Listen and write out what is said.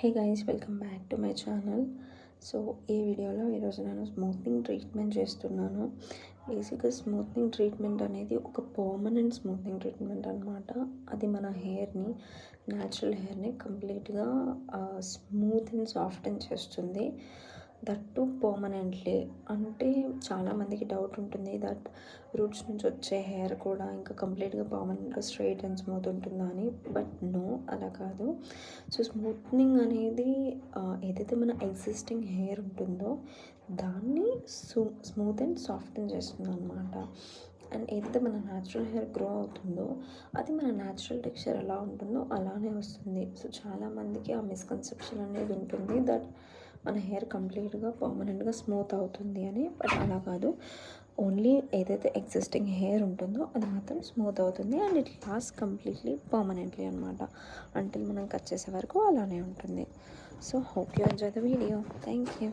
Hey guys, welcome back to my channel. So ఈ వీడియోలో ఈరోజు నేను స్మూత్నింగ్ ట్రీట్మెంట్ చేస్తున్నాను. బేసిక్గా స్మూత్నింగ్ ట్రీట్మెంట్ అనేది ఒక పర్మనెంట్ స్మూత్నింగ్ ట్రీట్మెంట్ అనమాట. అది మన హెయిర్ని, న్యాచురల్ హెయిర్ని కంప్లీట్గా స్మూత్ అండ్ సాఫ్ట్ చేస్తుంది. That to permanently. అంటే చాలామందికి డౌట్ ఉంటుంది దట్ రూట్స్ నుంచి వచ్చే హెయిర్ కూడా ఇంకా కంప్లీట్గా పర్మనెంట్గా స్ట్రైట్ అండ్ స్మూత్ ఉంటుందా అని. బట్ నో, అలా కాదు. సో స్మూత్నింగ్ అనేది ఏదైతే మన ఎగ్జిస్టింగ్ హెయిర్ ఉంటుందో దాన్ని స్మూత్ అండ్ సాఫ్ట్ చేస్తుంది అనమాట. అండ్ ఏదైతే మన న్యాచురల్ హెయిర్ గ్రో అవుతుందో అది మన న్యాచురల్ టెక్స్చర్ ఎలా ఉంటుందో అలానే వస్తుంది. సో చాలామందికి ఆ మిస్కన్సెప్షన్ అనేది ఉంటుంది దట్ మన హెయిర్ కంప్లీట్గా పర్మనెంట్గా స్మూత్ అవుతుంది అని. బట్ అలా కాదు, ఓన్లీ ఏదైతే ఎగ్జిస్టింగ్ హెయిర్ ఉంటుందో అది మాత్రం స్మూత్ అవుతుంది and it last completely permanently అనమాట. అంటిల్ మనం కట్ చేసే వరకు అలానే ఉంటుంది. So hope you enjoy the video. Thank you.